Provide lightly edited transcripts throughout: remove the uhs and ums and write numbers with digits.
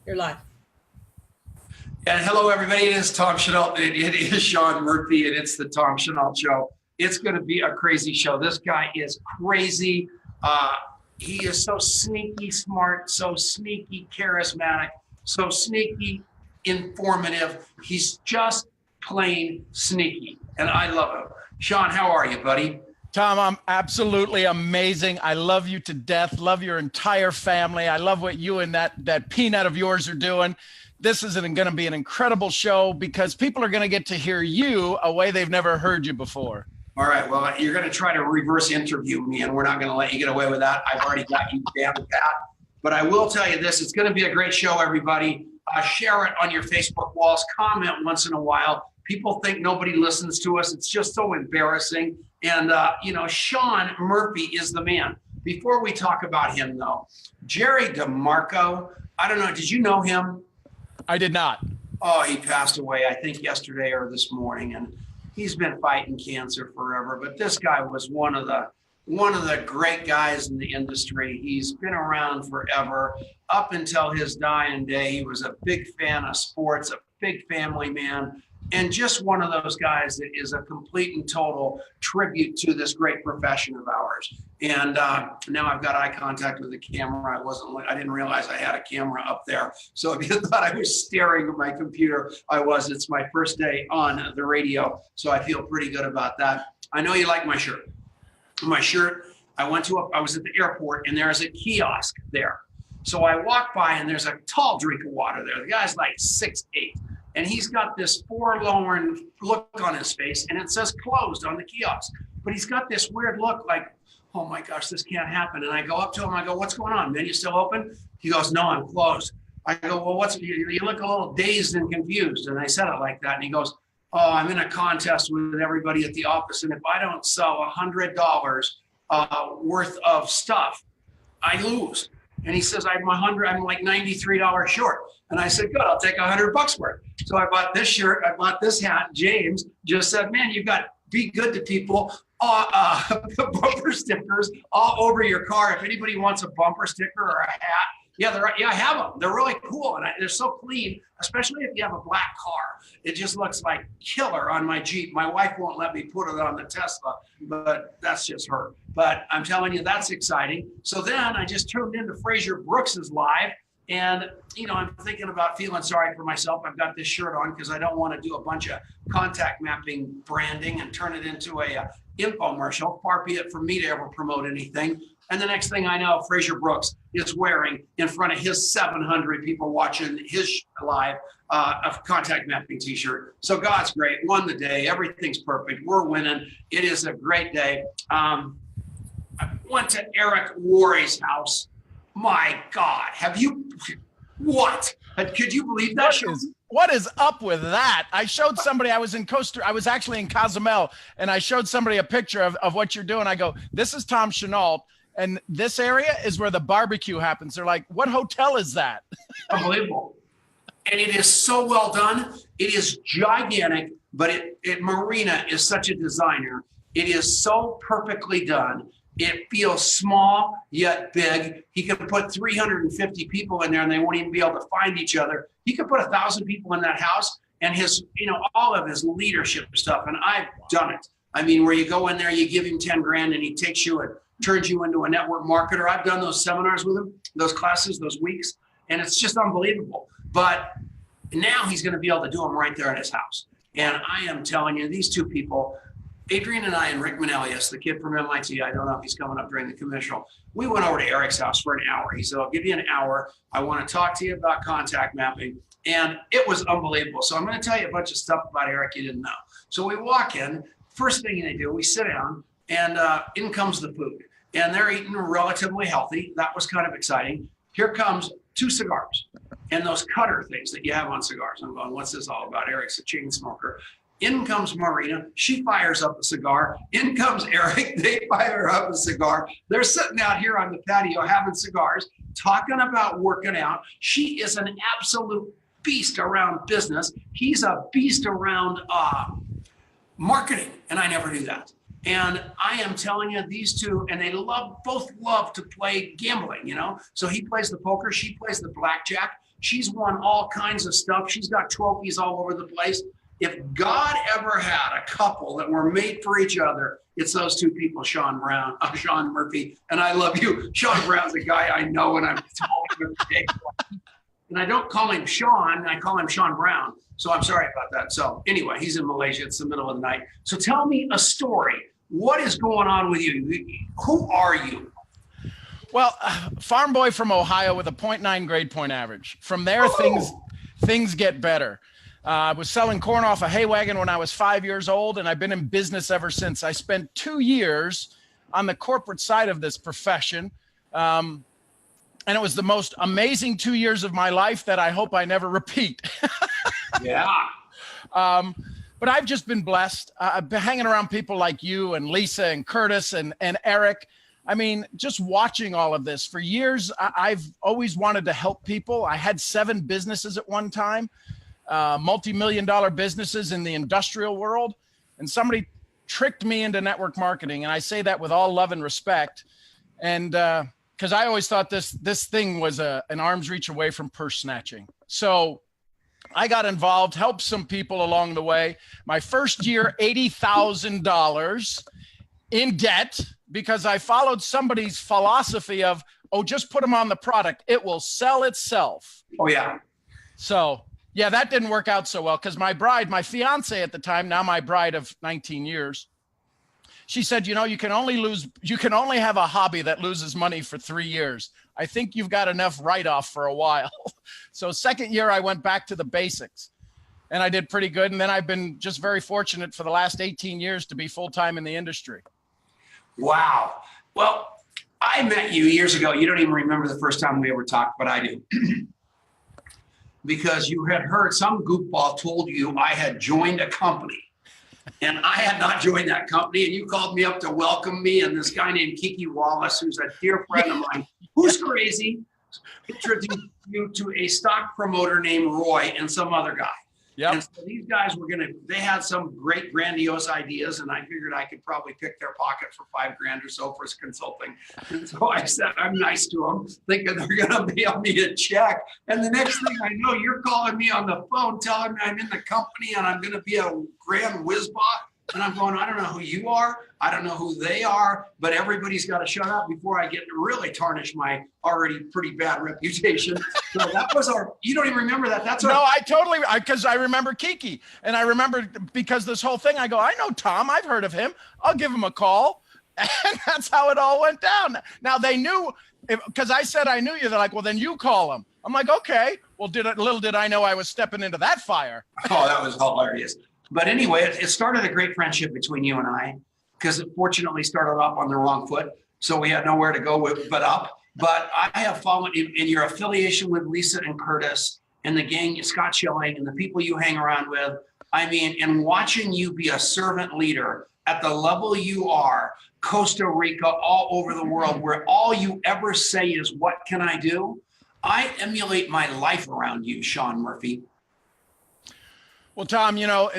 You're live. And hello, everybody. It is Tom Chenault. It is Sean Murphy, and it's the Tom Chenault Show. It's going to be a crazy show. This guy is crazy. He is so sneaky smart, so sneaky charismatic, so sneaky informative. He's just plain sneaky, and I love him. Sean, how are you, buddy? Tom, I'm absolutely amazing. I love you to death. Love your entire family. I love what you and that peanut of yours are doing. This is going to be an incredible show because people are going to get to hear you a way they've never heard you before. All right. Well, you're going to try to reverse interview me, and we're not going to let you get away with that. I've already got you down with that. But I will tell you this. It's going to be a great show, everybody. Share it on your Facebook walls. Comment once in a while. People think nobody listens to us. It's just so embarrassing. And, Sean Murphy is the man. Before we talk about him, though, Jerry DeMarco, I don't know. Did you know him? I did not. Oh, he passed away, I think, yesterday or this morning. And he's been fighting cancer forever. But this guy was one of the great guys in the industry. He's been around forever. Up until his dying day, he was a big fan of sports, a big family man, and just one of those guys that is a complete and total tribute to this great profession of ours. And now I've got eye contact with the camera. I didn't realize I had a camera up there. So if you thought I was staring at my computer, I was. It's my first day on the radio, so I feel pretty good about that. I know you like my shirt. My shirt, I was at the airport, and there's a kiosk there. So I walk by, and there's a tall drink of water there. The guy's like 6'8". And he's got this forlorn look on his face, and it says closed on the kiosk. But he's got this weird look like, oh my gosh, this can't happen. And I go up to him, I go, what's going on, man? You still open? He goes, no, I'm closed. I go, well, you look a little dazed and confused. And I said it like that. And he goes, oh, I'm in a contest with everybody at the office. And if I don't sell $100 worth of stuff, I lose. And he says, I'm like $93 short. And I said, good, I'll take $100 worth. So I bought this shirt, I bought this hat. James just said, man, you've got be good to people. Bumper stickers all over your car. If anybody wants a bumper sticker or a hat, I have them. They're really cool. And they're so clean, especially if you have a black car. It just looks like killer on my Jeep. My wife won't let me put it on the Tesla, but that's just her. But I'm telling you, that's exciting. So then I just tuned into Fraser Brooks's live. And, I'm thinking about feeling sorry for myself. I've got this shirt on because I don't want to do a bunch of contact mapping branding and turn it into a infomercial. Far be it from me to ever promote anything. And the next thing I know, Fraser Brooks is wearing in front of his 700 people watching his live a contact mapping t-shirt. So God's great. Won the day. Everything's perfect. We're winning. It is a great day. I went to Eric Worre's house. My God, what? Could you believe that? What is up with that? I showed somebody, I was actually in Cozumel, and I showed somebody a picture of what you're doing. I go, this is Tom Chenault, and this area is where the barbecue happens. They're like, what hotel is that? Unbelievable. And it is so well done. It is gigantic, but Marina is such a designer. It is so perfectly done. It feels small, yet big. He could put 350 people in there and they won't even be able to find each other. He could put 1,000 people in that house and all of his leadership stuff. And I've done it. I mean, where you go in there, you give him 10 grand and he takes you and turns you into a network marketer. I've done those seminars with him, those classes, those weeks, and it's just unbelievable. But now he's going to be able to do them right there at his house. And I am telling you, these two people, Adrian and I and Rick Manelius, the kid from MIT, I don't know if he's coming up during the commercial, we went over to Eric's house for an hour. He said, I'll give you an hour. I want to talk to you about contact mapping. And it was unbelievable. So I'm going to tell you a bunch of stuff about Eric you didn't know. So we walk in, first thing they do, we sit down, and in comes the food. And they're eating relatively healthy. That was kind of exciting. Here comes 2 cigars and those cutter things that you have on cigars. I'm going, what's this all about? Eric's a chain smoker. In comes Marina. She fires up a cigar. In comes Eric. They fire up a cigar. They're sitting out here on the patio having cigars, talking about working out. She is an absolute beast around business. He's a beast around marketing, and I never knew that. And I am telling you, these two, and they both love to play gambling, So he plays the poker, she plays the blackjack. She's won all kinds of stuff. She's got trophies all over the place. If God ever had a couple that were made for each other, it's those two people, Sean Murphy, and I love you. Sean Brown's a guy I know, and I'm talking with today. And I don't call him Sean, I call him Sean Brown. So I'm sorry about that. So anyway, he's in Malaysia. It's the middle of the night. So tell me a story. What is going on with you? Who are you? Well, farm boy from Ohio with a 0.9 grade point average. From there, things get better. I was selling corn off a hay wagon when I was 5 years old, and I've been in business ever since. I spent 2 years on the corporate side of this profession. And it was the most amazing 2 years of my life that I hope I never repeat. Yeah. But I've just been blessed. I've been hanging around people like you and Lisa and Curtis and Eric. I mean, just watching all of this for years, I've always wanted to help people. I had 7 businesses at one time, multi-million-dollar businesses in the industrial world. And somebody tricked me into network marketing. And I say that with all love and respect. And because I always thought this thing was an arm's reach away from purse snatching. So I got involved, helped some people along the way. My first year, $80,000 in debt because I followed somebody's philosophy of, oh, just put them on the product. It will sell itself. Oh, yeah. So, yeah, that didn't work out so well because my fiance at the time, now my bride of 19 years, she said, you know, you can only have a hobby that loses money for 3 years. I think you've got enough write-off for a while. So second year, I went back to the basics and I did pretty good. And then I've been just very fortunate for the last 18 years to be full-time in the industry. Wow. Well, I met you years ago. You don't even remember the first time we ever talked, but I do. Because you had heard some goofball told you I had joined a company. And I had not joined that company, and you called me up to welcome me. And this guy named Kiki Wallace, who's a dear friend of mine, who's crazy, introduced you to a stock promoter named Roy and some other guy. Yep. And so these guys they had some great grandiose ideas, and I figured I could probably pick their pocket for $5,000 or so for consulting. And so I said, I'm nice to them, thinking they're going to mail me a check. And the next thing I know, you're calling me on the phone, telling me I'm in the company and I'm going to be a grand whiz-bot. And I'm going, I don't know who you are. I don't know who they are, but everybody's got to shut up before I get to really tarnish my already pretty bad reputation. So that was you don't even remember that. Because I remember Kiki. And I remember because this whole thing, I go, I know Tom, I've heard of him. I'll give him a call. And that's how it all went down. Now they knew, because I said I knew you, they're like, well, then you call him. I'm like, okay. Well, little did I know I was stepping into that fire. Oh, that was hilarious. But anyway, it started a great friendship between you and I, because it fortunately started off on the wrong foot. So we had nowhere to go but up. But I have followed in your affiliation with Lisa and Curtis and the gang, Scott Schilling, and the people you hang around with. I mean, and watching you be a servant leader at the level you are, Costa Rica, all over the world, where all you ever say is, what can I do? I emulate my life around you, Sean Murphy. Well, Tom, you know,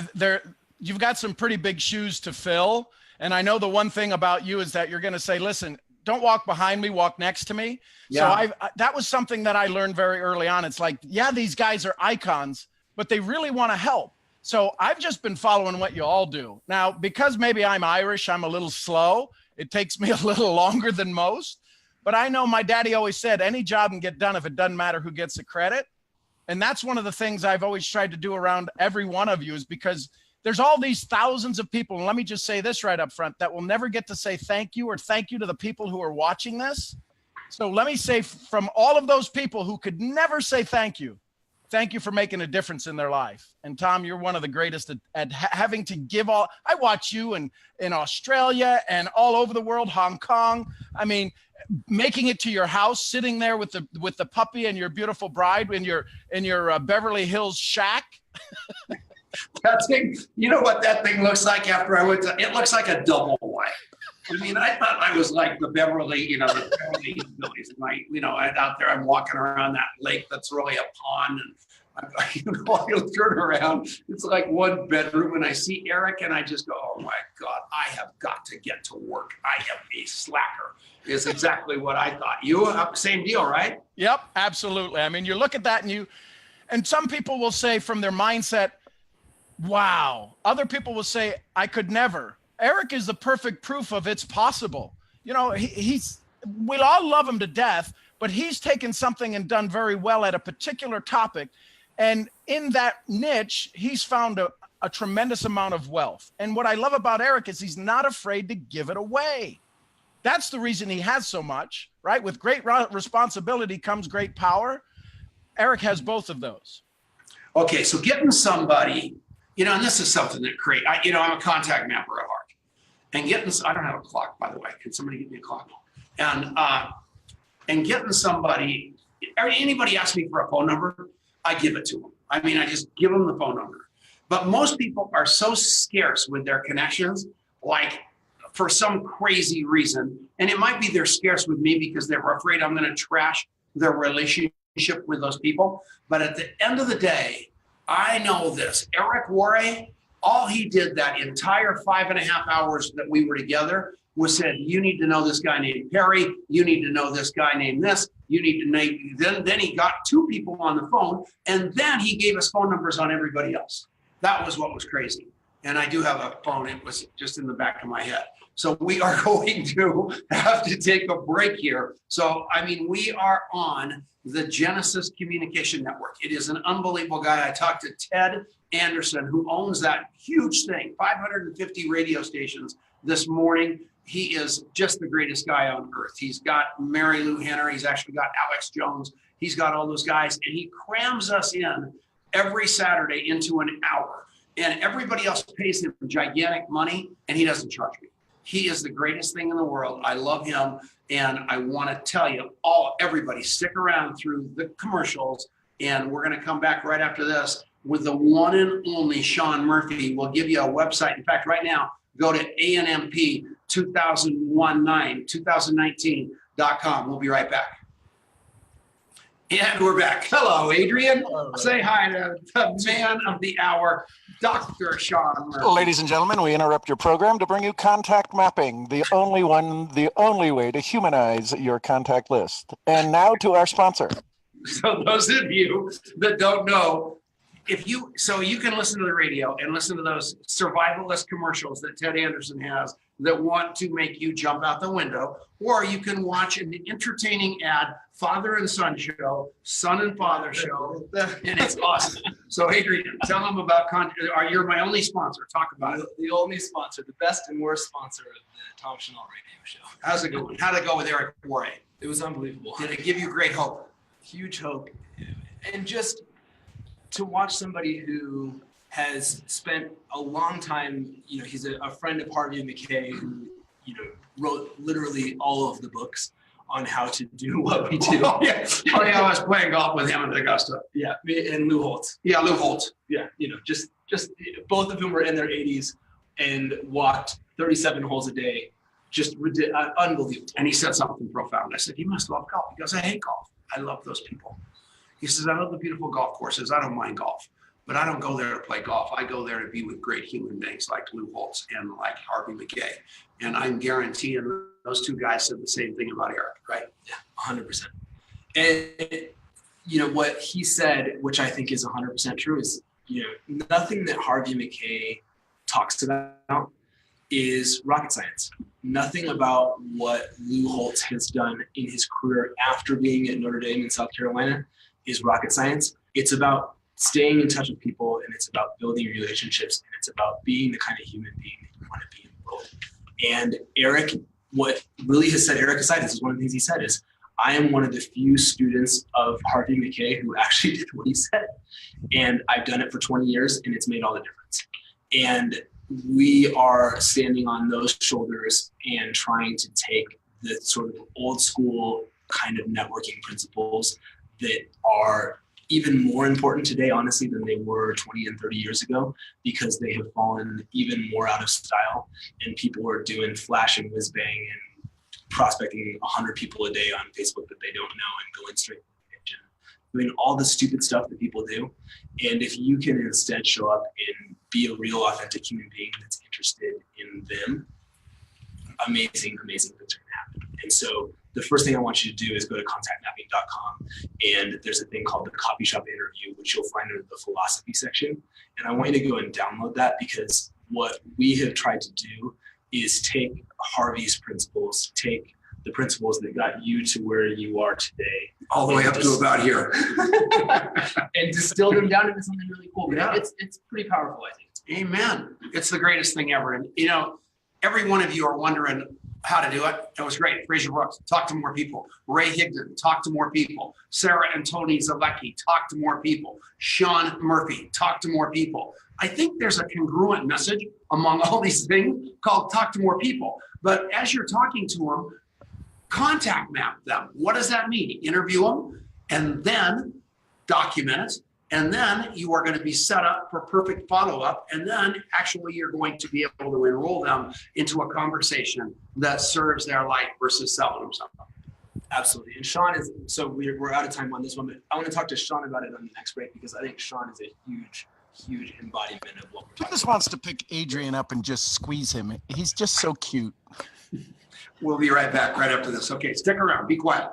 you've got some pretty big shoes to fill. And I know the one thing about you is that you're going to say, listen, don't walk behind me, walk next to me. Yeah. So that was something that I learned very early on. It's like, yeah, these guys are icons, but they really want to help. So I've just been following what you all do. Now, because maybe I'm Irish, I'm a little slow. It takes me a little longer than most. But I know my daddy always said, any job can get done if it doesn't matter who gets the credit. And that's one of the things I've always tried to do around every one of you, is because there's all these thousands of people. And let me just say this right up front, that will never get to say thank you or thank you to the people who are watching this. So let me say, from all of those people who could never say thank you for making a difference in their life. And Tom, you're one of the greatest at having to give all. I watch you in Australia and all over the world, Hong Kong. I mean, making it to your house, sitting there with the puppy and your beautiful bride in your Beverly Hills shack. That thing, you know what that thing looks like after I went to, it looks like a double wide. I mean, I thought I was like the Beverly Hills, out there, I'm walking around that lake that's really a pond, and I'll turn around. It's like one bedroom, and I see Eric, and I just go, "Oh my God, I have got to get to work. I am a slacker." Is exactly what I thought. You same deal, right? Yep, absolutely. I mean, you look at that, and some people will say from their mindset, "Wow." Other people will say, "I could never." Eric is the perfect proof of it's possible. You know, we'll all love him to death, but he's taken something and done very well at a particular topic. And in that niche, he's found a tremendous amount of wealth. And what I love about Eric is he's not afraid to give it away. That's the reason he has so much, right? With great responsibility comes great power. Eric has both of those. Okay, so getting somebody, and this is something that I'm a contact mapper at heart. And I don't have a clock, by the way. Can somebody get me a clock? And getting somebody, anybody asks me for a phone number, I give it to them. I mean, I just give them the phone number. But most people are so scarce with their connections, like for some crazy reason. And it might be they're scarce with me because they're afraid I'm going to trash their relationship with those people. But at the end of the day, I know this. Eric Worre, all he did that entire 5.5 hours that we were together was said, "You need to know this guy named Perry. You need to know this guy named this. You need to know." Then he got 2 people on the phone, and then he gave us phone numbers on everybody else. That was what was crazy. And I do have a phone. It was just in the back of my head. So we are going to have to take a break here. So, we are on the Genesis Communication Network. It is an unbelievable guy. I talked to Ted Anderson, who owns that huge thing, 550 radio stations this morning. He is just the greatest guy on earth. He's got Mary Lou Henner. He's actually got Alex Jones. He's got all those guys, and he crams us in every Saturday into an hour. And everybody else pays him gigantic money, and he doesn't charge me. He is the greatest thing in the world. I love him, and I want to tell you everybody, stick around through the commercials, and we're going to come back right after this with the one and only Sean Murphy. We'll give you a website. In fact, right now, go to ANMP2019.com. We'll be right back. And we're back. Hello, Adrian. Say hi to the man of the hour, Dr. Sean Murphy. Ladies and gentlemen, we interrupt your program to bring you contact mapping, the only way to humanize your contact list. And now to our sponsor. So those of you that don't know, you can listen to the radio and listen to those survivalist commercials that Ted Anderson has that want to make you jump out the window, or you can watch an entertaining ad, father and son show, son and father show, and it's awesome. So Adrian, tell them about you're my only sponsor. Talk about it. The only sponsor, the best and worst sponsor of the Tom Chenault Radio Show. How's it going? How'd it go with Eric Worre? It was unbelievable. Did it give you great hope? Huge hope. And just to watch somebody who has spent a long time, he's a friend of Harvey McKay who, wrote literally all of the books on how to do what we do. Oh, yeah, I was playing golf with him at Augusta. Yeah, and Lou Holtz. Yeah, Lou Holtz. Yeah, just both of whom were in their 80s and walked 37 holes a day. Just unbelievable. And he said something profound. I said, "You must love golf." He goes, "I hate golf. I love those people." He says, "I love the beautiful golf courses. I don't mind golf, but I don't go there to play golf. I go there to be with great human beings like Lou Holtz and like Harvey McKay." And I'm guaranteeing those 2 guys said the same thing about Eric, right? Yeah, 100%. And, what he said, which I think is 100% true, is, nothing that Harvey McKay talks about is rocket science. Nothing about what Lou Holtz has done in his career after being at Notre Dame in South Carolina is rocket science. It's about staying in touch with people, and it's about building relationships, and it's about being the kind of human being that you want to be in the world. And Eric, what really has set Eric aside, this is one of the things he said, is I am one of the few students of Harvey McKay who actually did what he said. And I've done it for 20 years, and it's made all the difference. And we are standing on those shoulders and trying to take the sort of old school kind of networking principles that are even more important today, honestly, than they were 20 and 30 years ago, because they have fallen even more out of style, and people are doing flash and whiz bang and prospecting 100 people a day on Facebook that they don't know and going straight to the page. doing all the stupid stuff that people do. And if you can instead show up and be a real authentic human being that's interested in them, amazing things are going to happen. And so the first thing I want you to do is go to contactmapping.com, and there's a thing called the Copy Shop Interview, which you'll find under the philosophy section. And I want you to go and download that, because what we have tried to do is take Harvey's principles, take the principles that got you to where you are today, all the way up to about here, and distill them down into something really cool. But yeah, it's pretty powerful, I think. Amen. It's the greatest thing ever. And you know, every one of you are wondering how to do it. It was great. Fraser Brooks, talk to more people. Ray Higdon, talk to more people. Sarah and Tony Zalecki, talk to more people. Sean Murphy, talk to more people. I think there's a congruent message among all these things called talk to more people. But as you're talking to them, contact map them. What does that mean? Interview them and then document it. And then you are going to be set up for perfect follow-up. And then actually you're going to be able to enroll them into a conversation that serves their life versus selling them something. Absolutely. And Sean is, so we're out of time on this one, but I want to talk to Sean about it on the next break, because I think Sean is a huge embodiment of what we're talking He just about. wants to pick Adrian up and just squeeze him. He's just so cute. We'll be right back right after this. Okay, stick around. Be quiet.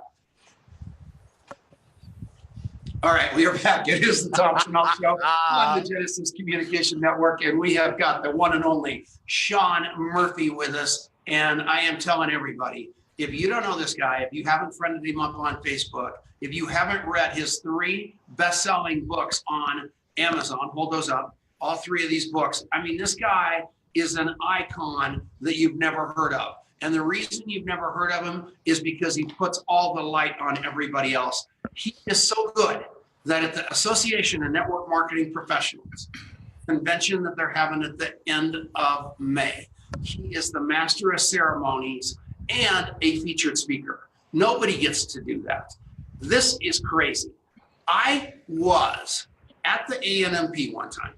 All right, we are back. It is the Tom Chenault Show on the Genesis Communication Network, and we have got the one and only Sean Murphy with us. And I am telling everybody, if you don't know this guy, if you haven't friended him up on Facebook, if you haven't read his 3 best-selling books on Amazon, hold those up, all 3 of these books. I mean, this guy is an icon that you've never heard of. And the reason you've never heard of him is because he puts all the light on everybody else. He is so good that at the Association of Network Marketing Professionals convention that they're having at the end of May, he is the master of ceremonies and a featured speaker. Nobody gets to do that. This is crazy. I was at the ANMP one time.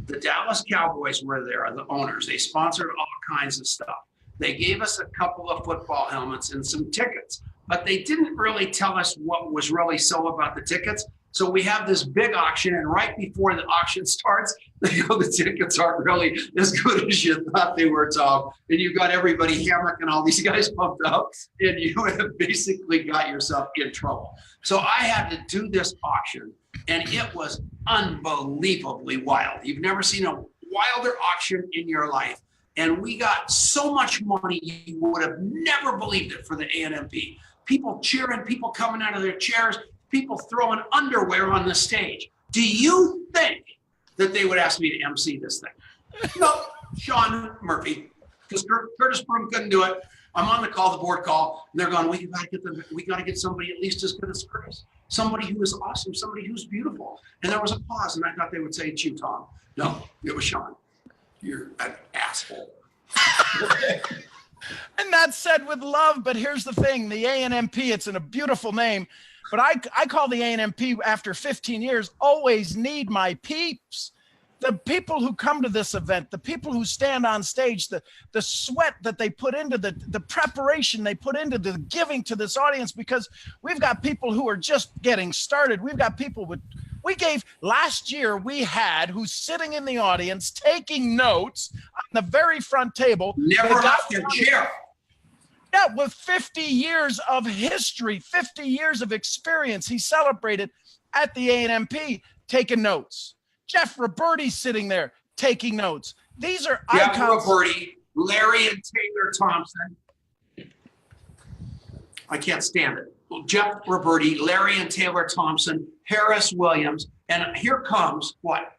The Dallas Cowboys were there, the owners. They sponsored all kinds of stuff. They gave us a couple of football helmets and some tickets, but they didn't really tell us what was really so about the tickets. So we have this big auction, and right before the auction starts, they go, the tickets aren't really as good as you thought they were, Tom. And you got everybody hammering all these guys pumped up, and you have basically got yourself in trouble. So I had to do this auction, and it was unbelievably wild. You've never seen a wilder auction in your life. And we got so much money, you would have never believed it for the ANMP. People cheering, people coming out of their chairs, people throwing underwear on the stage. Do you think that they would ask me to MC this thing? No, Sean Murphy, because Curtis Broom couldn't do it. I'm on the call, the board call, and they're going, we got to get somebody at least as good as Curtis. Somebody who is awesome, somebody who's beautiful. And there was a pause, and I thought they would say, it's you, Tom. No, it was Sean. You're an asshole. And that's said with love, but here's the thing, the ANMP, it's in a beautiful name, but I call the ANMP after 15 years, always need my peeps. The people who come to this event, the people who stand on stage, the sweat that they put into the preparation they put into the giving to this audience, because we've got people who are just getting started. We've got people last year we had who's sitting in the audience taking notes on the very front table. Never left their chair. Yeah, with 50 years of history, 50 years of experience, he celebrated at the ANMP taking notes. Jeff Roberti's sitting there taking notes. These are icons. Jeff Roberti, Larry and Taylor Thompson. I can't stand it. Jeff Roberti, Larry and Taylor Thompson, Harris Williams, and here comes what?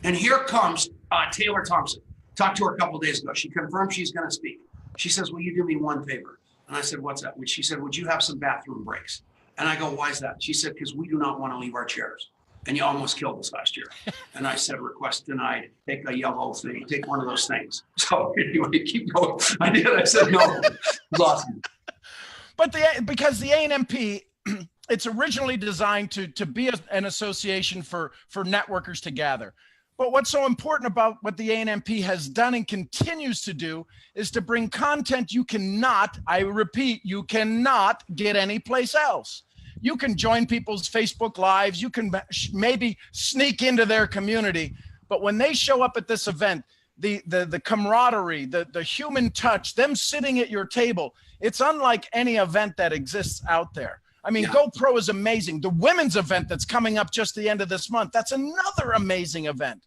And here comes Taylor Thompson. Talked to her a couple of days ago. She confirmed she's going to speak. She says, will you do me one favor? And I said, what's that? She said, would you have some bathroom breaks? And I go, why is that? She said, because we do not want to leave our chairs. And you almost killed us last year. And I said, request denied. Take a yellow thing. Take one of those things. So anyway, keep going. I did. I said, no. Lost me. But because the ANMP, it's originally designed to be an association for networkers to gather. But what's so important about what the ANMP has done and continues to do is to bring content you cannot, I repeat, you cannot get anyplace else. You can join people's Facebook lives. You can maybe sneak into their community. But when they show up at this event, the camaraderie, the human touch, them sitting at your table, it's unlike any event that exists out there. I mean, GoPro is amazing. The women's event that's coming up just the end of this month, that's another amazing event.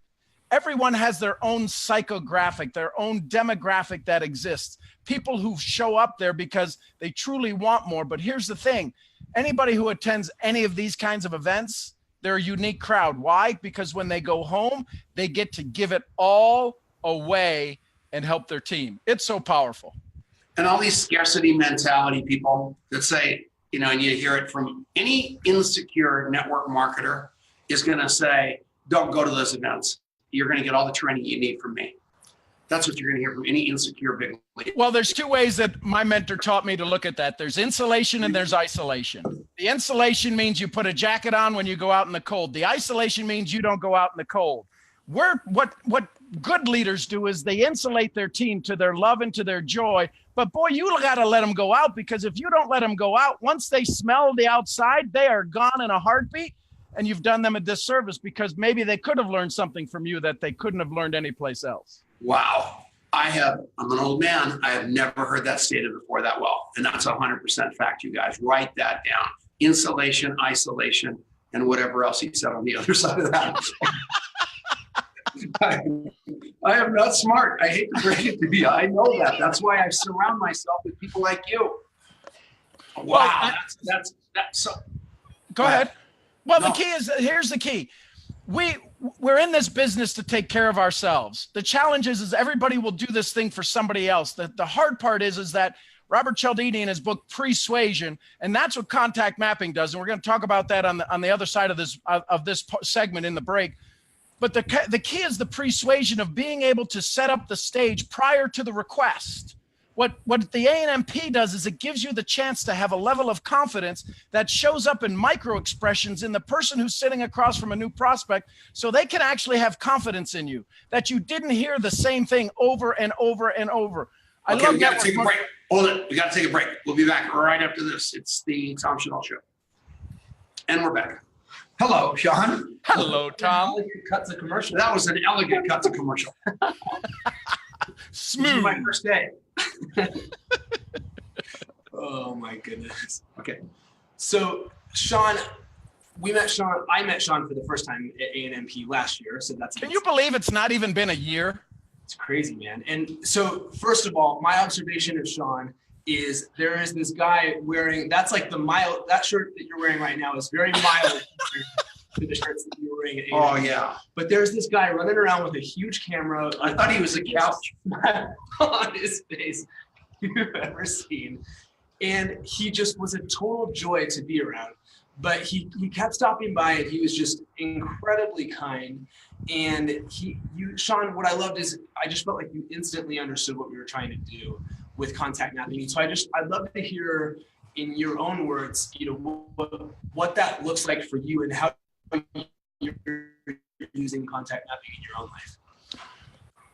Everyone has their own psychographic, their own demographic that exists. People who show up there because they truly want more. But here's the thing. Anybody who attends any of these kinds of events, they're a unique crowd. Why? Because when they go home, they get to give it all away and help their team. It's so powerful. And all these scarcity mentality people that say, you know, and you hear it from any insecure network marketer is going to say, don't go to those events. You're going to get all the training you need from me. That's what you're going to hear from any insecure big leader. Well, there's two ways that my mentor taught me to look at that. There's insulation and there's isolation. The insulation means you put a jacket on when you go out in the cold. The isolation means you don't go out in the cold. What good leaders do is they insulate their team to their love and to their joy. But boy, you got to let them go out, because if you don't let them go out, once they smell the outside, they are gone in a heartbeat. And you've done them a disservice, because maybe they could have learned something from you that they couldn't have learned anyplace else. Wow. I'm an old man. I have never heard that stated before that well. And that's 100% fact, you guys. Write that down. Insulation, isolation, and whatever else he said on the other side of that. I am not smart. I hate to break it to you. I know that. That's why I surround myself with people like you. Wow. That's so. Go ahead. Well, no. The key is, here's the key. We're in this business to take care of ourselves. The challenge is everybody will do this thing for somebody else. The hard part is that Robert Cialdini in his book Persuasion, and that's what contact mapping does. And we're going to talk about that on the other side of this segment in the break. But the key is the persuasion of being able to set up the stage prior to the request. What the A&MP does is it gives you the chance to have a level of confidence that shows up in micro expressions in the person who's sitting across from a new prospect, so they can actually have confidence in you, that you didn't hear the same thing over and over and over. We got to take a break. Hold it. We got to take a break. We'll be back right after this. It's the Tom Chenault Show. And we're back. Hello, Sean. Hello, Tom. Cut to commercial. That was an elegant cut to commercial. Smooth. This is my first day. Oh my goodness. Okay. So Sean, I met Sean for the first time at A&MP last year. So that's. Can you believe it's not even been a year? It's crazy, man. And so first of all, my observation of Sean is there is this guy wearing, that's like that shirt that you're wearing right now is very mild to the shirts that you were wearing at A&MP. Oh yeah. But there's this guy running around with a huge camera. I thought he was a couch on his face you've ever seen. And he just was a total joy to be around. But he kept stopping by, and he was just incredibly kind. And Sean, what I loved is I just felt like you instantly understood what we were trying to do with contact mapping. So I'd love to hear in your own words, what that looks like for you and how you're using contact mapping in your own life.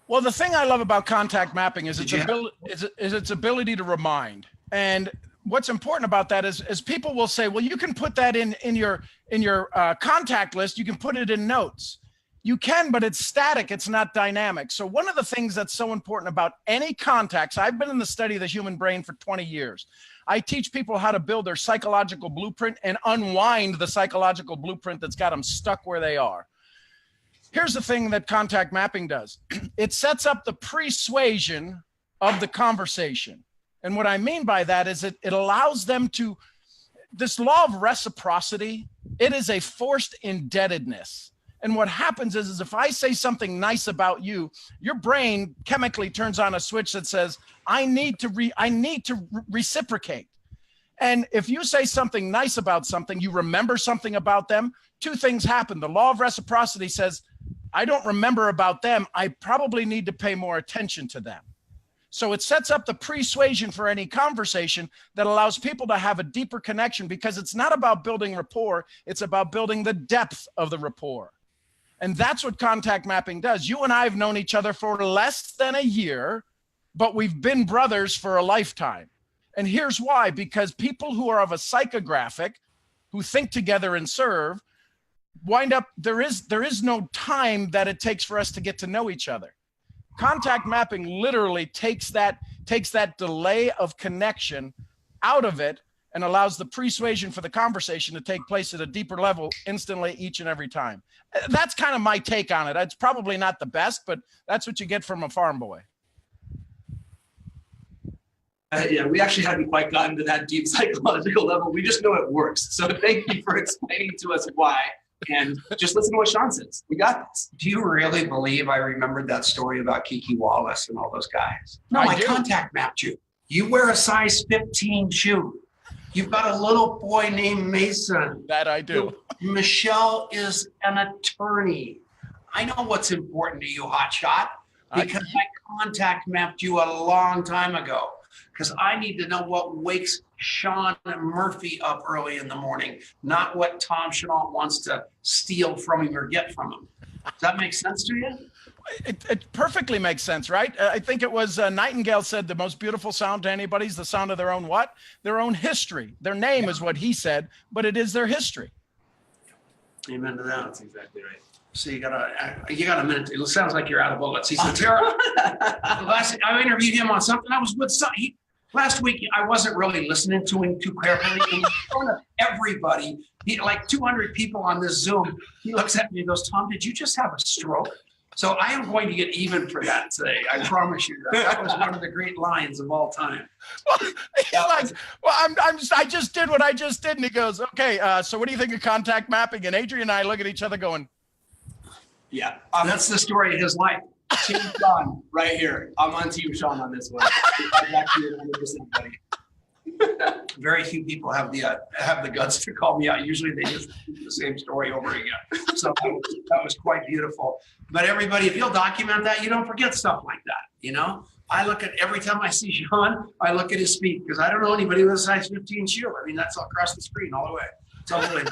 Well, the thing I love about contact mapping is its ability to remind. And what's important about that is people will say, well, you can put that in your contact list. You can put it in notes. You can, but it's static. It's not dynamic. So one of the things that's so important about any contacts, I've been in the study of the human brain for 20 years. I teach people how to build their psychological blueprint and unwind the psychological blueprint that's got them stuck where they are. Here's the thing that contact mapping does. It sets up the persuasion of the conversation. And what I mean by that is it allows them to, this law of reciprocity, it is a forced indebtedness. And what happens is if I say something nice about you, your brain chemically turns on a switch that says, I need to reciprocate. And if you say something nice about something, you remember something about them, two things happen. The law of reciprocity says, I don't remember about them. I probably need to pay more attention to them. So it sets up the persuasion for any conversation that allows people to have a deeper connection, because it's not about building rapport. It's about building the depth of the rapport. And that's what contact mapping does. You and I have known each other for less than a year, but we've been brothers for a lifetime. And here's why, because people who are of a psychographic, who think together and serve wind up, there is no time that it takes for us to get to know each other. Contact mapping literally takes that delay of connection out of it and allows the persuasion for the conversation to take place at a deeper level instantly each and every time. That's kind of my take on it. It's probably not the best, but that's what you get from a farm boy. Yeah, we actually haven't quite gotten to that deep psychological level. We just know it works. So thank you for explaining to us why. And just listen to what Sean says. We got this. Do you really believe I remembered that story about Kiki Wallace and all those guys? No, I contact mapped you. You wear a size 15 shoe. You've got a little boy named Mason. That I do. Michelle is an attorney. I know what's important to you, hotshot, because I contact mapped you a long time ago. Because I need to know what wakes Sean Murphy up early in the morning, not what Tom Chenault wants to steal from him or get from him. Does that make sense to you? It perfectly makes sense, right? I think it was Nightingale said the most beautiful sound to anybody is the sound of their own what? Their own history. Their name is what he said, but it is their history. Amen to that. That's exactly right. So you got a minute. It sounds like you're out of bullets. He said, Tara, I interviewed him on something. I was with last week. I wasn't really listening to him too carefully. In front of everybody, like 200 people on this Zoom, he looks at me and goes, Tom, did you just have a stroke? So I am going to get even for that today. I promise you that. That was one of the great lines of all time. Well, he's like, well, I just did what I just did. And he goes, okay, so what do you think of contact mapping? And Adrian and I look at each other going, yeah. That's the story of his life. Team Sean, right here. I'm on Team Sean on this one. I'm actually 100% buddy. Very few people have the guts to call me out. Usually they just do the same story over again. So that was quite beautiful. But everybody, if you'll document that, you don't forget stuff like that. You know, I look at every time I see Sean, I look at his feet because I don't know anybody with a size 15 shoe. I mean, that's all across the screen all the way. Totally.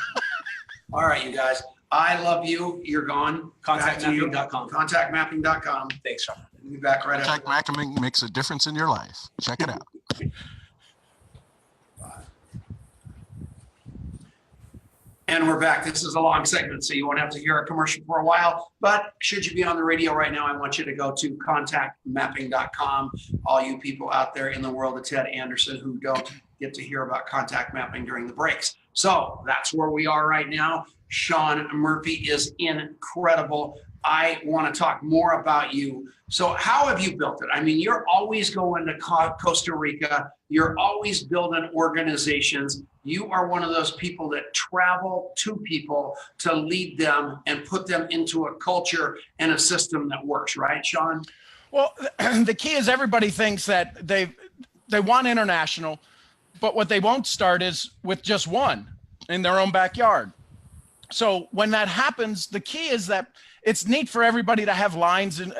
All right, you guys. I love you. You're gone. Contactmapping.com. Contactmapping.com. Thanks, Sean. We'll be back right after. Contact mapping makes a difference in your life. Check it out. And we're back. This is a long segment, so you won't have to hear a commercial for a while. But should you be on the radio right now, I want you to go to contactmapping.com. All you people out there in the world of Ted Anderson who don't get to hear about contact mapping during the breaks. So that's where we are right now. Sean Murphy is incredible. I want to talk more about you. So how have you built it? I mean, you're always going to Costa Rica. You're always building organizations. You are one of those people that travel to people to lead them and put them into a culture and a system that works, right, Sean? Well, the key is everybody thinks that they want international, but what they won't start is with just one in their own backyard. So when that happens, the key is that it's neat for everybody to have lines and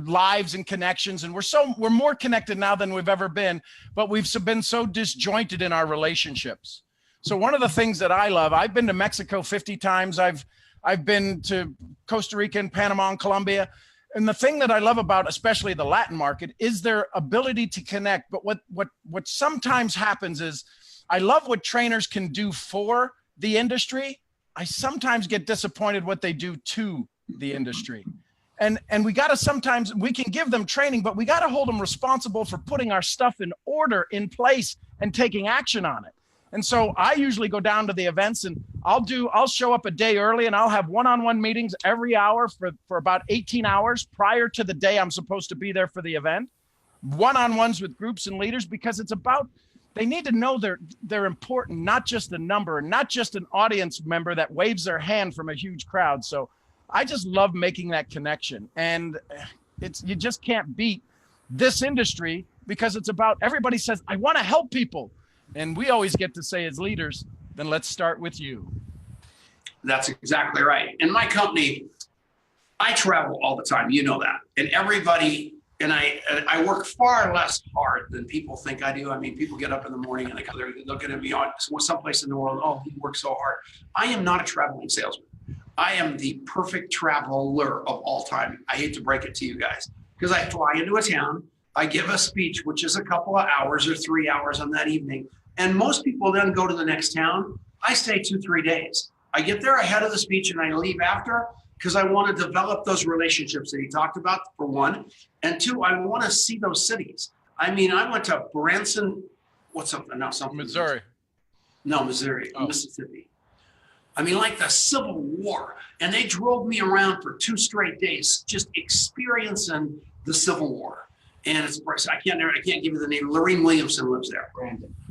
lives and connections. And we're more connected now than we've ever been, but we've been so disjointed in our relationships. So one of the things that I love, I've been to Mexico 50 times. I've been to Costa Rica and Panama and Colombia. And the thing that I love about especially the Latin market is their ability to connect. But what sometimes happens is I love what trainers can do for the industry. I sometimes get disappointed what they do to the industry. And we got to sometimes, we can give them training, but we got to hold them responsible for putting our stuff in order, in place, and taking action on it. And so I usually go down to the events and I'll show up a day early and I'll have one-on-one meetings every hour for about 18 hours prior to the day I'm supposed to be there for the event. One-on-ones with groups and leaders, because it's about, they need to know they're important, not just a number, not just an audience member that waves their hand from a huge crowd. So I just love making that connection. And you just can't beat this industry because it's about, everybody says, I want to help people. And we always get to say as leaders, then let's start with you. That's exactly right. In my company, I travel all the time. You know that. And everybody, and I work far less hard than people think I do. I mean, people get up in the morning and they're looking at me on someplace in the world. Oh, he works so hard. I am not a traveling salesman. I am the perfect traveler of all time. I hate to break it to you guys because I fly into a town. I give a speech, which is a couple of hours or 3 hours on that evening. And most people then go to the next town. I stay 2-3 days. I get there ahead of the speech and I leave after, because I want to develop those relationships that he talked about, for one. And two, I want to see those cities. I mean, I went to Branson, Missouri. No, Missouri, Mississippi. I mean, like the Civil War. And they drove me around for 2 straight days, just experiencing the Civil War. And I can't give you the name. Lorene Williamson lives there.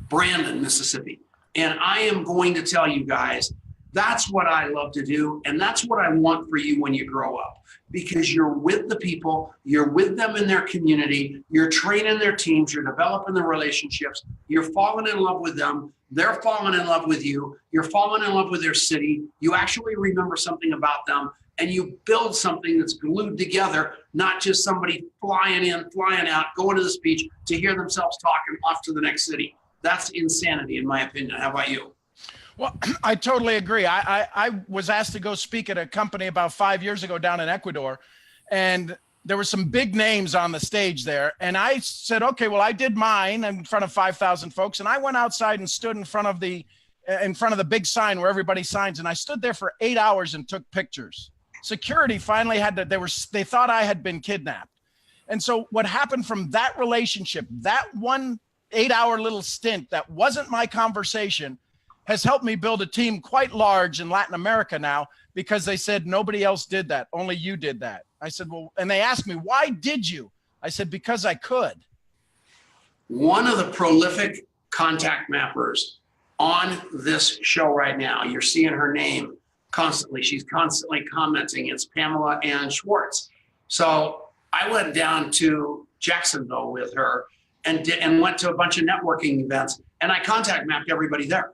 Brandon, Mississippi. And I am going to tell you guys, that's what I love to do. And that's what I want for you when you grow up, because you're with the people, you're with them in their community, you're training their teams, you're developing the relationships, you're falling in love with them, they're falling in love with you, you're falling in love with their city, you actually remember something about them, and you build something that's glued together, not just somebody flying in, flying out, going to the speech to hear themselves talking off to the next city. That's insanity, in my opinion. How about you? Well, I totally agree. I was asked to go speak at a company about 5 years ago down in Ecuador, and there were some big names on the stage there. And I said, okay, well, I did mine in front of 5,000 folks. And I went outside and stood in front of the big sign where everybody signs. And I stood there for 8 hours and took pictures. Security finally they thought I had been kidnapped. And so what happened from that relationship, that 1 8-hour little stint that wasn't my conversation, has helped me build a team quite large in Latin America now, because they said, nobody else did that. Only you did that. I said, well, and they asked me, why did you? I said, because I could. One of the prolific contact mappers on this show right now, you're seeing her name constantly. She's constantly commenting. It's Pamela Ann Schwartz. So I went down to Jacksonville with her and went to a bunch of networking events, and I contact mapped everybody there.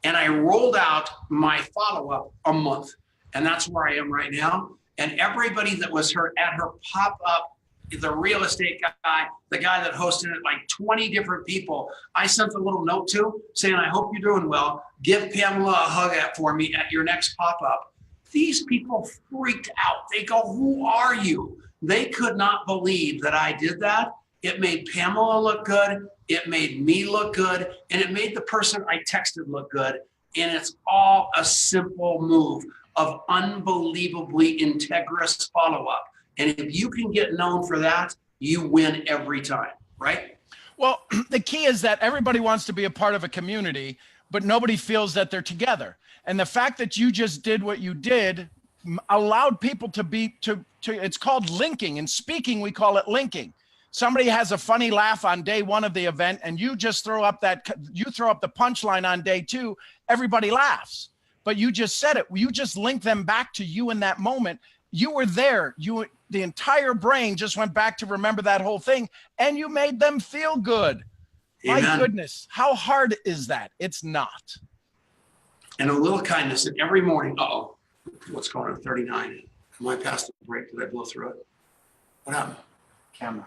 And I rolled out my follow-up a month. And that's where I am right now. And everybody that was at her pop-up, the real estate guy, the guy that hosted it, like 20 different people, I sent a little note to saying, I hope you're doing well. Give Pamela a hug for me at your next pop-up. These people freaked out. They go, who are you? They could not believe that I did that. It made Pamela look good. It made me look good, and it made the person I texted look good. And it's all a simple move of unbelievably integrous follow-up. And if you can get known for that, you win every time, right? Well, the key is that everybody wants to be a part of a community, but nobody feels that they're together. And the fact that you just did what you did allowed people to it's called linking. In speaking, we call it linking. Somebody has a funny laugh on day one of the event, and you just throw up the punchline on day two, everybody laughs. But you just said it. You just linked them back to you in that moment. You were there. The entire brain just went back to remember that whole thing, and you made them feel good. Amen. My goodness, how hard is that? It's not. And a little kindness. And every morning, what's going on? 39. Am I past the break? Did I blow through it? What happened? Camera.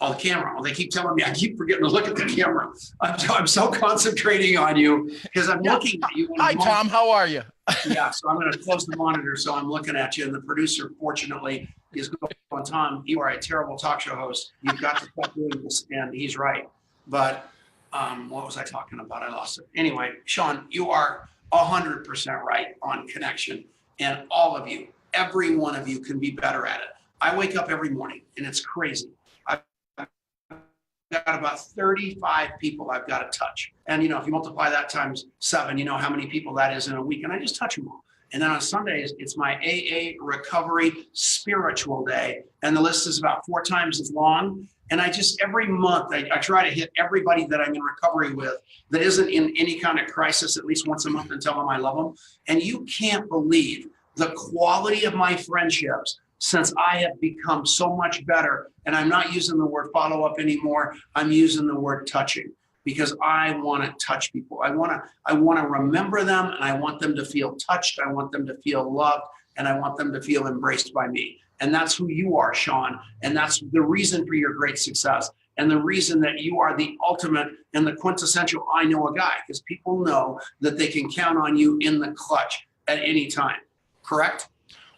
Oh, the camera. Oh, they keep telling me I keep forgetting to look at the camera. I'm so concentrating on you because I'm looking at you. Hi, Tom. How are you? Yeah, so I'm going to close the monitor so I'm looking at you. And the producer, fortunately, is going, Tom, you are a terrible talk show host. You've got to stop doing this. And he's right. But what was I talking about? I lost it. Anyway, Sean, you are 100% right on connection. And all of you, every one of you can be better at it. I wake up every morning and it's crazy. I've got about 35 people I've got to touch. And, if you multiply that times 7, you know how many people that is in a week. And I just touch them all. And then on Sundays, it's my AA recovery spiritual day. And the list is about 4 times as long. And every month, I try to hit everybody that I'm in recovery with that isn't in any kind of crisis at least once a month and tell them I love them. And you can't believe the quality of my friendships since I have become so much better. And I'm not using the word follow-up anymore. I'm using the word touching because I want to touch people. I want to remember them, and I want them to feel touched. I want them to feel loved, and I want them to feel embraced by me. And that's who you are, Sean. And that's the reason for your great success. And the reason that you are the ultimate and the quintessential I know a guy, because people know that they can count on you in the clutch at any time. Correct?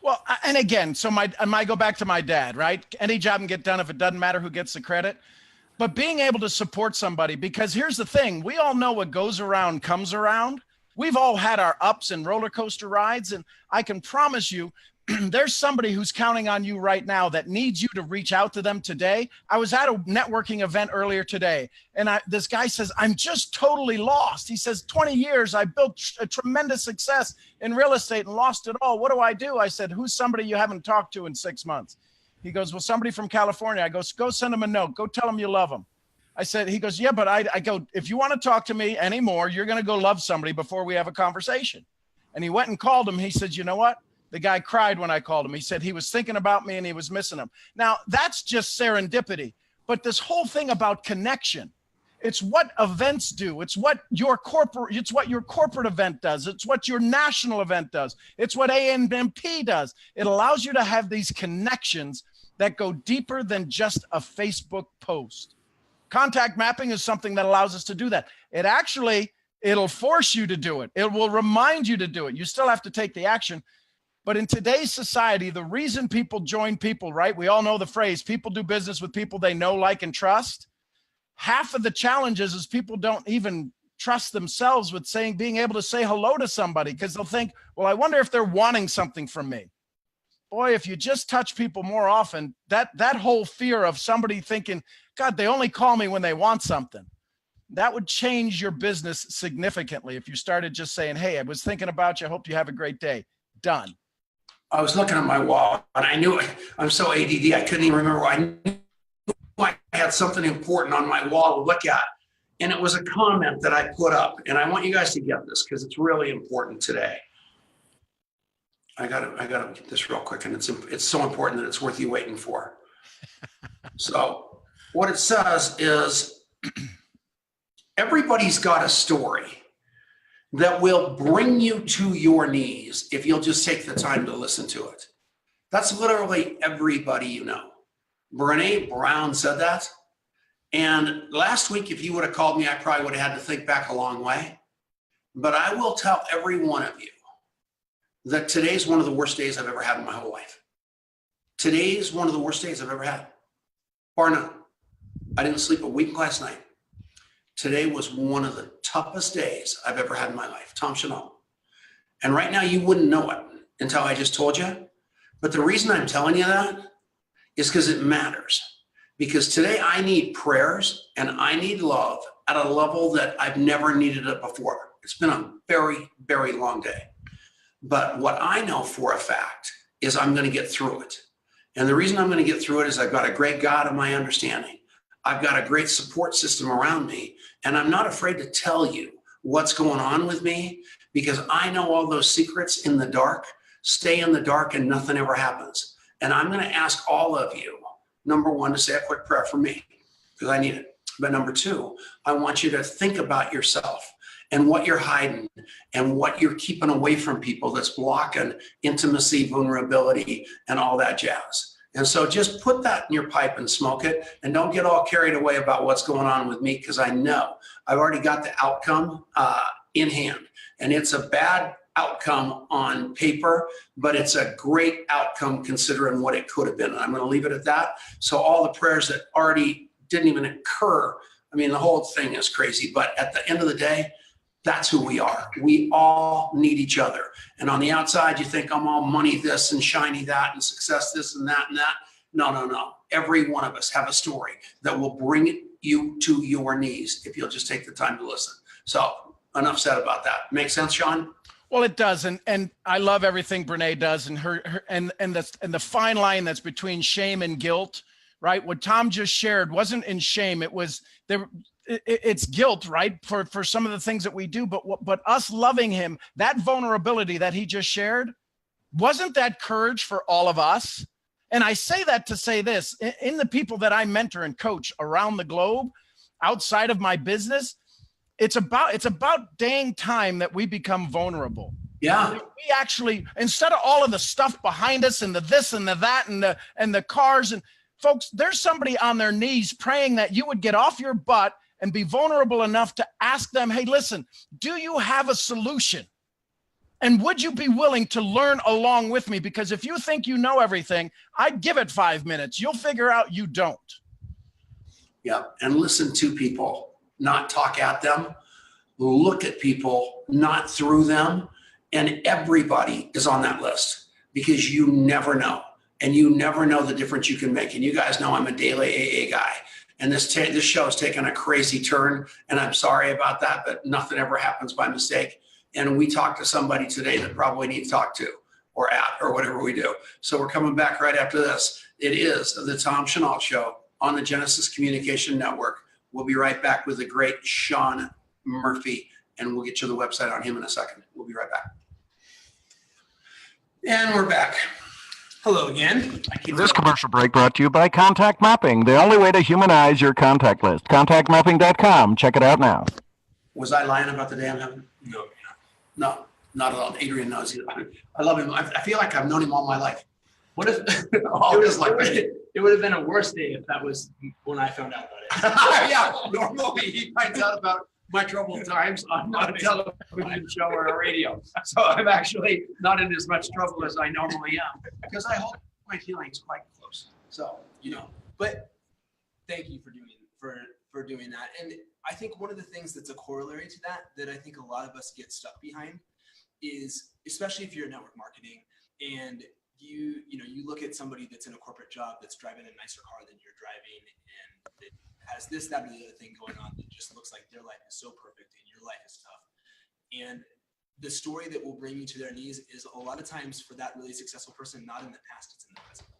Well, and again, so I go back to my dad, right? Any job can get done if it doesn't matter who gets the credit. But being able to support somebody, because here's the thing, we all know what goes around comes around. We've all had our ups and roller coaster rides. And I can promise you, there's somebody who's counting on you right now that needs you to reach out to them today. I was at a networking event earlier today, and this guy says, I'm just totally lost. He says, 20 years, I built a tremendous success in real estate and lost it all. What do I do? I said, who's somebody you haven't talked to in 6 months? He goes, well, somebody from California. I go send him a note. Go tell him you love him. I said, he goes, yeah, but I go, if you want to talk to me anymore, you're going to go love somebody before we have a conversation. And he went and called him. He said, you know what? The guy cried when I called him. He said he was thinking about me and he was missing him. Now, that's just serendipity. But this whole thing about connection, it's what events do. It's what your corporate event does. It's what your national event does. It's what ANMP does. It allows you to have these connections that go deeper than just a Facebook post. Contact mapping is something that allows us to do that. It'll force you to do it. It will remind you to do it. You still have to take the action. But in today's society, the reason people join people, right? We all know the phrase, people do business with people they know, like, and trust. Half of the challenges is people don't even trust themselves with being able to say hello to somebody, because they'll think, well, I wonder if they're wanting something from me. Boy, if you just touch people more often, that whole fear of somebody thinking, God, they only call me when they want something, that would change your business significantly if you started just saying, hey, I was thinking about you. I hope you have a great day. Done. I was looking at my wall and I knew I'm so ADD, I couldn't even remember. I knew I had something important on my wall to look at. And it was a comment that I put up. And I want you guys to get this because it's really important today. I gotta get this real quick. And it's so important that it's worth you waiting for. So what it says is, everybody's got a story that will bring you to your knees if you'll just take the time to listen to it. That's literally everybody you know. Brene Brown said that. And last week, if you would have called me, I probably would have had to think back a long way. But I will tell every one of you that today's one of the worst days I've ever had in my whole life. Today's one of the worst days I've ever had, bar none. I didn't sleep a week last night. Today was one of the toughest days I've ever had in my life. Tom Chenault. And right now you wouldn't know it until I just told you. But the reason I'm telling you that is because it matters. Because today I need prayers and I need love at a level that I've never needed it before. It's been a very, very long day. But what I know for a fact is I'm going to get through it. And the reason I'm going to get through it is I've got a great God in my understanding. I've got a great support system around me, and I'm not afraid to tell you what's going on with me because I know all those secrets in the dark. Stay in the dark and nothing ever happens. And I'm going to ask all of you, number one, to say a quick prayer for me because I need it. But number two, I want you to think about yourself and what you're hiding and what you're keeping away from people that's blocking intimacy, vulnerability, and all that jazz. And so just put that in your pipe and smoke it, and don't get all carried away about what's going on with me because I know I've already got the outcome in hand. And it's a bad outcome on paper, but it's a great outcome considering what it could have been. And I'm going to leave it at that. So all the prayers that already didn't even occur, I mean, the whole thing is crazy. But at the end of the day, that's who we are. We all need each other. And on the outside, you think I'm all money this and shiny that and success this and that and that. No. Every one of us have a story that will bring you to your knees if you'll just take the time to listen. So enough said about that. Make sense, Sean? Well, it does. And I love everything Brene does and the fine line that's between shame and guilt, right? What Tom just shared wasn't in shame. It was there. It's guilt, right? For some of the things that we do, but us loving him, that vulnerability that he just shared, wasn't that courage for all of us? And I say that to say this, in the people that I mentor and coach around the globe, outside of my business, it's about dang time that we become vulnerable. Yeah. We actually, instead of all of the stuff behind us and the this and the that and the cars and folks, there's somebody on their knees praying that you would get off your butt and be vulnerable enough to ask them, hey, listen, do you have a solution? And would you be willing to learn along with me? Because if you think you know everything, I'd give it 5 minutes. You'll figure out you don't. Yeah, and listen to people, not talk at them. look at people, not through them. And everybody is on that list because you never know. And you never know the difference you can make. And you guys know I'm a daily AA guy. And this show has taken a crazy turn. And I'm sorry about that, but nothing ever happens by mistake. And we talked to somebody today that probably needs to talk to or whatever we do. So we're coming back right after this. It is the Tom Chenault Show on the Genesis Communication Network. We'll be right back with the great Sean Murphy, and we'll get you the website on him in a second. We'll be right back. And we're back. Hello again. This commercial break brought to you by Contact Mapping, the only way to humanize your contact list. ContactMapping.com. Check it out now. Was I lying about the damn heaven? No, not at all. Adrian knows. I love him. I feel like I've known him all my life. What if it would have been a worse day if that was when I found out about it? Yeah, normally he finds out about my troubled times on a television show or a radio. So I'm actually not in as much trouble as I normally am because I hold my feelings quite close. So, But thank you for doing that. And I think one of the things that's a corollary to that I think a lot of us get stuck behind is, especially if you're in network marketing and you look at somebody that's in a corporate job that's driving a nicer car than you're driving and it has this, that, or the other thing going on that just looks like their life is so perfect and your life is tough. And the story that will bring you to their knees is a lot of times for that really successful person, not in the past, it's in the present.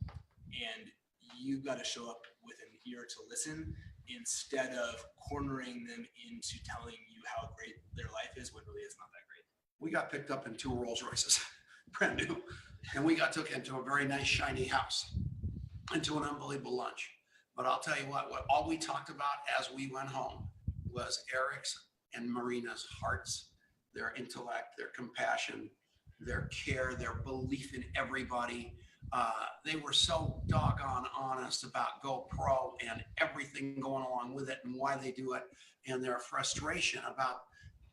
And you've got to show up with an ear to listen instead of cornering them into telling you how great their life is when really it's not that great. We got picked up in 2 Rolls Royces, brand new, and we got took into a very nice, shiny house, into an unbelievable lunch. But I'll tell you what all we talked about as we went home was Eric's and Marina's hearts, their intellect, their compassion, their care, their belief in everybody. They were so doggone honest about GoPro and everything going along with it and why they do it, and their frustration about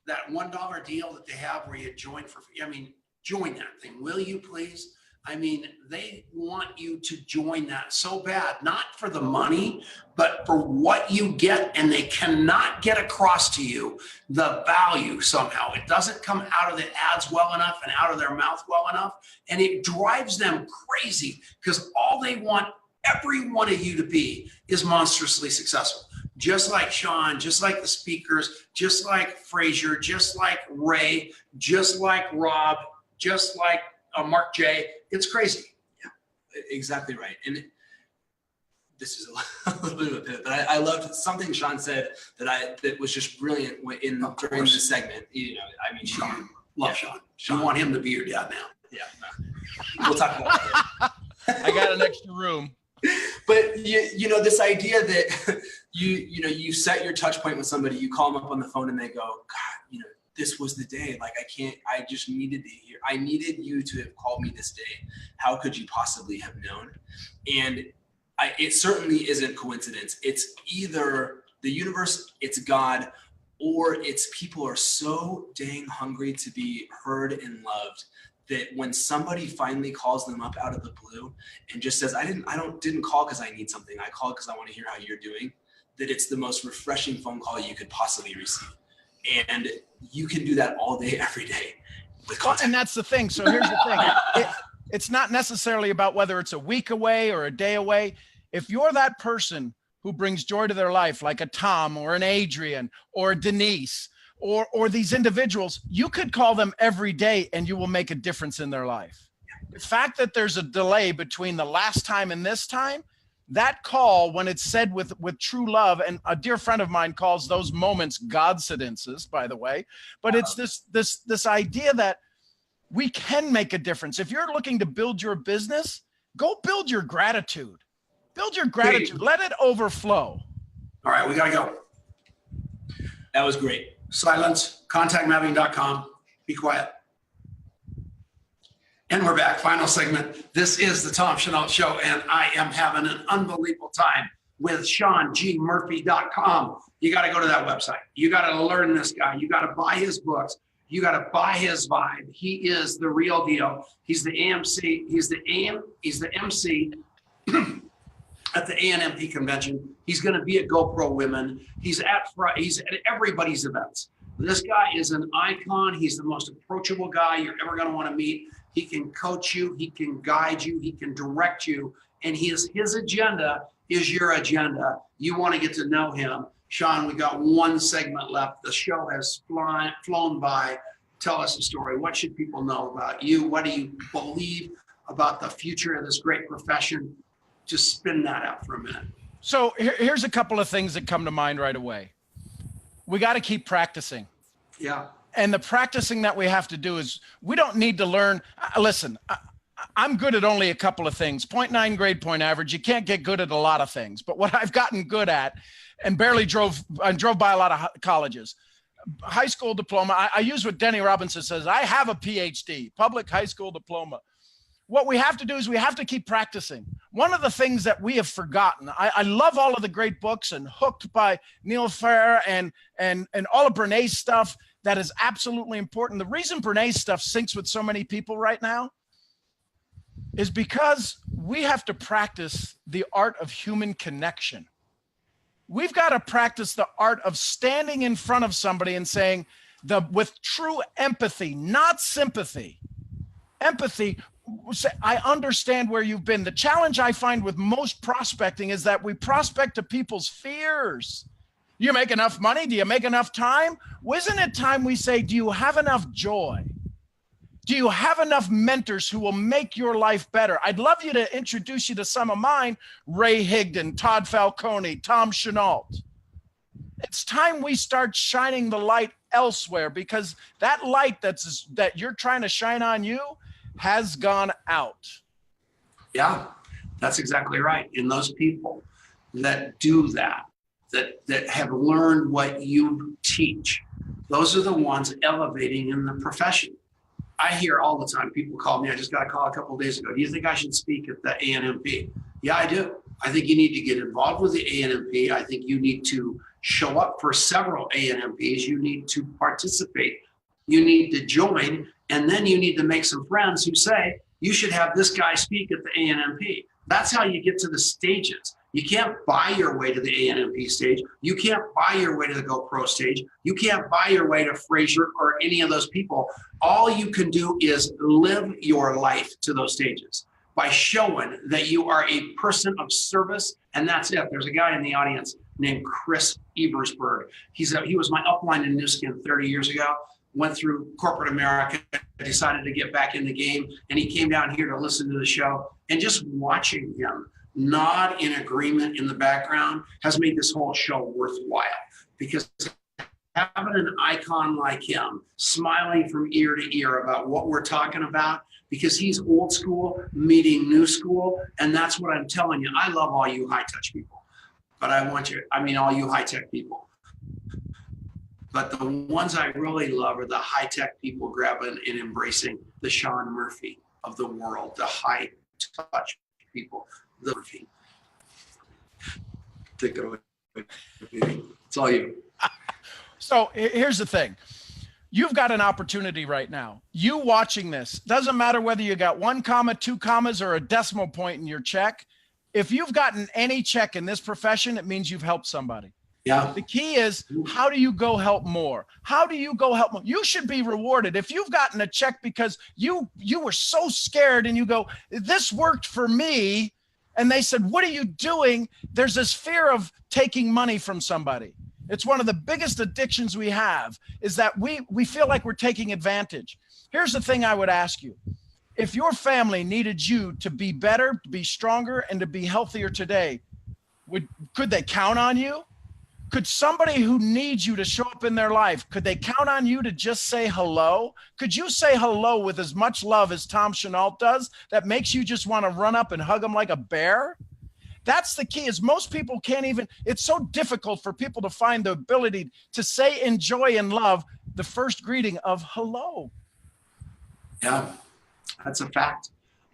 that $1 deal that they have where you join for free. I mean, join that thing, will you please? I mean, they want you to join that so bad, not for the money, but for what you get, and they cannot get across to you the value somehow. It doesn't come out of the ads well enough and out of their mouth well enough, and it drives them crazy because all they want every one of you to be is monstrously successful. Just like Sean, just like the speakers, just like Frazier, just like Ray, just like Rob, just like Mark J. It's crazy. Yeah, exactly right. And this is a little bit of a pivot, but I loved something Sean said that was just brilliant during the segment. Sean, love Sean. You want him to be your dad now. Yeah, we'll talk about that later. I got an extra room. But this idea that you set your touch point with somebody, you call them up on the phone and they go, God, this was the day. Like, I just needed to hear. I needed you to have called me this day. How could you possibly have known? And it certainly isn't coincidence. It's either the universe, it's God, or it's people are so dang hungry to be heard and loved that when somebody finally calls them up out of the blue and just says, I didn't call because I need something. I called because I want to hear how you're doing, that it's the most refreshing phone call you could possibly receive. And you can do that all day, every day with content. And that's the thing. So here's the thing. It's not necessarily about whether it's a week away or a day away. If you're that person who brings joy to their life, like a Tom or an Adrian or a Denise or these individuals, you could call them every day and you will make a difference in their life. The fact that there's a delay between the last time and this time, that call, when it's said with true love, and a dear friend of mine calls those moments Godcidences, by the way, but it's this idea that we can make a difference. If you're looking to build your business, go build your gratitude. Build your gratitude. Let it overflow. All right, we got to go. That was great. Silence, contactmapping.com. Be quiet. And we're back. Final segment. This is the Tom Chenault Show, and I am having an unbelievable time with SeanGMurphy.com. You got to go to that website. You got to learn this guy. You got to buy his books. You got to buy his vibe. He is the real deal. He's the AMC. He's the MC at the ANMP convention. He's going to be at GoPro Women. He's at everybody's events. This guy is an icon. He's the most approachable guy you're ever going to want to meet. He can coach you. He can guide you. He can direct you. And his agenda is your agenda. You want to get to know him. Sean, we got one segment left. The show has flown by. Tell us a story. What should people know about you? What do you believe about the future of this great profession? Just spin that out for a minute. So here's a couple of things that come to mind right away. We got to keep practicing. Yeah. And the practicing that we have to do is, we don't need to learn. Listen, I'm good at only a couple of things. 0.9 grade point average. You can't get good at a lot of things. But what I've gotten good at, and drove by a lot of colleges, high school diploma. I use what Denny Robinson says. I have a PhD, public high school diploma. What we have to do is we have to keep practicing. One of the things that we have forgotten, I love all of the great books and Hooked by Neil Ferrer and all of Brené's stuff. That is absolutely important. The reason Brené's stuff syncs with so many people right now is because we have to practice the art of human connection. We've got to practice the art of standing in front of somebody and saying, with true empathy, not sympathy, empathy, say, I understand where you've been. The challenge I find with most prospecting is that we prospect to people's fears. Do you make enough money? Do you make enough time? Well, isn't it time we say, do you have enough joy? Do you have enough mentors who will make your life better? I'd love you to introduce you to some of mine, Ray Higdon, Todd Falcone, Tom Chenault. It's time we start shining the light elsewhere, because that light that you're trying to shine on you has gone out. Yeah, that's exactly right. And those people that do that have learned what you teach, those are the ones elevating in the profession. I hear all the time, people call me, I just got a call a couple of days ago. Do you think I should speak at the ANMP? Yeah, I do. I think you need to get involved with the ANMP. I think you need to show up for several ANMPs. You need to participate. You need to join. And then you need to make some friends who say, you should have this guy speak at the ANMP. That's how you get to the stages. You can't buy your way to the ANMP stage. You can't buy your way to the GoPro stage. You can't buy your way to Fraser or any of those people. All you can do is live your life to those stages by showing that you are a person of service, and that's it. There's a guy in the audience named Chris Ebersberg. He was my upline in New Skin 30 years ago, went through corporate America, decided to get back in the game, and he came down here to listen to the show. And just watching him nod in agreement in the background has made this whole show worthwhile, because having an icon like him smiling from ear to ear about what we're talking about, because he's old school meeting new school. And that's what I'm telling you. I love all you high touch people, but all you high tech people. But the ones I really love are the high tech people grabbing and embracing the Sean Murphy of the world, the high touch people. Take it away. It's all you. So here's the thing. You've got an opportunity right now. You watching this, doesn't matter whether you got 1 comma, 2 commas, or a decimal point in your check. If you've gotten any check in this profession, it means you've helped somebody. Yeah. The key is, how do you go help more? How do you go help more? You should be rewarded. If you've gotten a check because you were so scared and you go, this worked for me, and they said, what are you doing? There's this fear of taking money from somebody. It's one of the biggest addictions we have, is that we feel like we're taking advantage. Here's the thing I would ask you. If your family needed you to be better, to be stronger, and to be healthier today, could they count on you? Could somebody who needs you to show up in their life, could they count on you to just say hello? Could you say hello with as much love as Tom Chenault does that makes you just want to run up and hug him like a bear? That's the key, is most people can't even, it's so difficult for people to find the ability to say in joy and love the first greeting of hello. Yeah, that's a fact.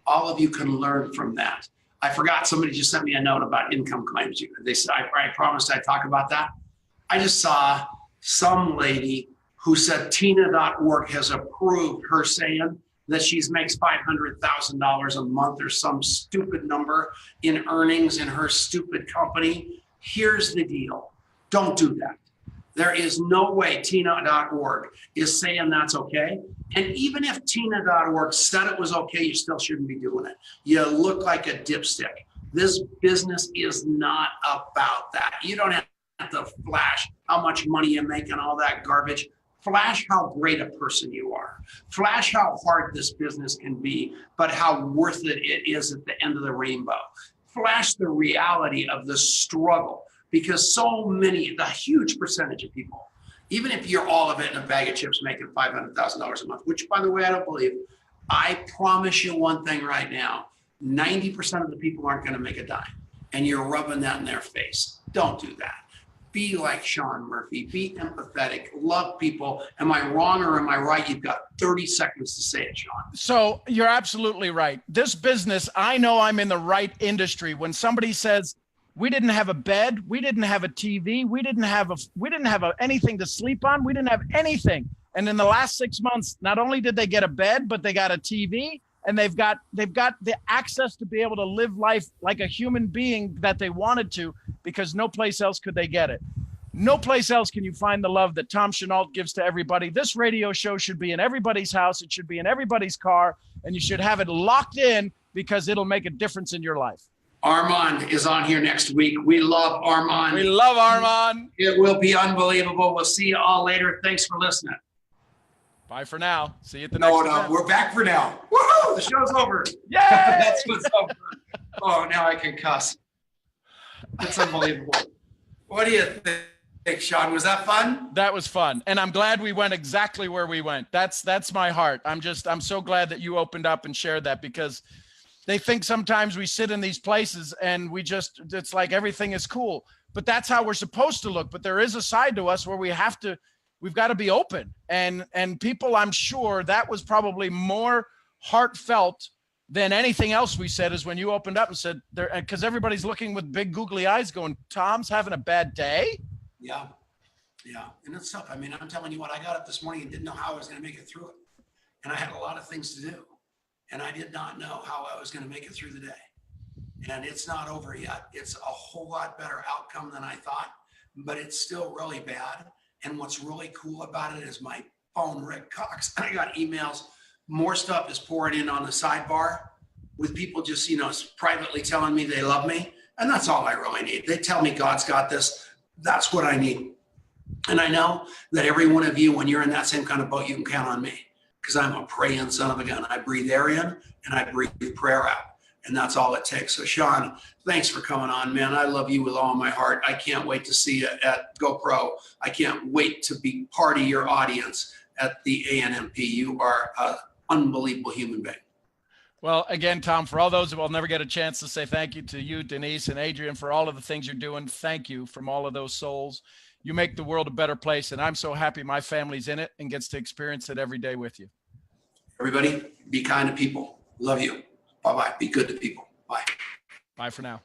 All of you can learn from that. I forgot, somebody just sent me a note about income claims. They said, I promised I'd talk about that. I just saw some lady who said Tina.org has approved her saying that she makes $500,000 a month or some stupid number in earnings in her stupid company. Here's the deal. Don't do that. There is no way Tina.org is saying that's okay. And even if Tina.org said it was okay, you still shouldn't be doing it. You look like a dipstick. This business is not about that. You don't have to flash how much money you make and all that garbage. Flash how great a person you are. Flash how hard this business can be, but how worth it is at the end of the rainbow. Flash the reality of the struggle, because so many, the huge percentage of people, even if you're all of it in a bag of chips making $500,000 a month, which, by the way, I don't believe, I promise you one thing right now, 90% of the people aren't going to make a dime, and you're rubbing that in their face. Don't do that. Be like Sean Murphy. Be empathetic. Love people. Am I wrong or am I right? You've got 30 seconds to say it, Sean. So you're absolutely right. This business, I know I'm in the right industry. When somebody says, we didn't have a bed, we didn't have a TV, we didn't have anything to sleep on, we didn't have anything. And in the last 6 months, not only did they get a bed, but they got a TV, and they've got the access to be able to live life like a human being that they wanted to, because no place else could they get it. No place else can you find the love that Tom Chenault gives to everybody. This radio show should be in everybody's house. It should be in everybody's car, and you should have it locked in, because it'll make a difference in your life. Armand is on here next week. We love Armand. We love Armand. It will be unbelievable. We'll see you all later. Thanks for listening. Bye for now. See you at the next event. We're back for now. Woohoo! The show's over. Yay! That's what's over. Oh, now I can cuss. That's unbelievable. What do you think, Sean? Was that fun? That was fun. And I'm glad we went exactly where we went. That's my heart. I'm so glad that you opened up and shared that, because they think sometimes we sit in these places and it's like everything is cool, but that's how we're supposed to look. But there is a side to us where we've got to be open, and people, I'm sure that was probably more heartfelt than anything else we said, is when you opened up and said there, because everybody's looking with big googly eyes going, Tom's having a bad day. Yeah. And it's tough. I mean, I'm telling you what, I got up this morning and didn't know how I was going to make it through it. And I had a lot of things to do, and I did not know how I was going to make it through the day. And it's not over yet. It's a whole lot better outcome than I thought, but it's still really bad. And what's really cool about it is my phone, Rick Cox, I got emails. More stuff is pouring in on the sidebar with people just, privately telling me they love me. And that's all I really need. They tell me God's got this. That's what I need. And I know that every one of you, when you're in that same kind of boat, you can count on me, because I'm a praying son of a gun. I breathe air in and I breathe prayer out. And that's all it takes. So Sean, thanks for coming on, man. I love you with all my heart. I can't wait to see you at GoPro. I can't wait to be part of your audience at the ANMP. You are an unbelievable human being. Well, again, Tom, for all those who will never get a chance to say thank you to you, Denise and Adrian, for all of the things you're doing. Thank you from all of those souls. You make the world a better place, and I'm so happy my family's in it and gets to experience it every day with you. Everybody, be kind to people. Love you. Bye-bye. Be good to people. Bye. Bye for now.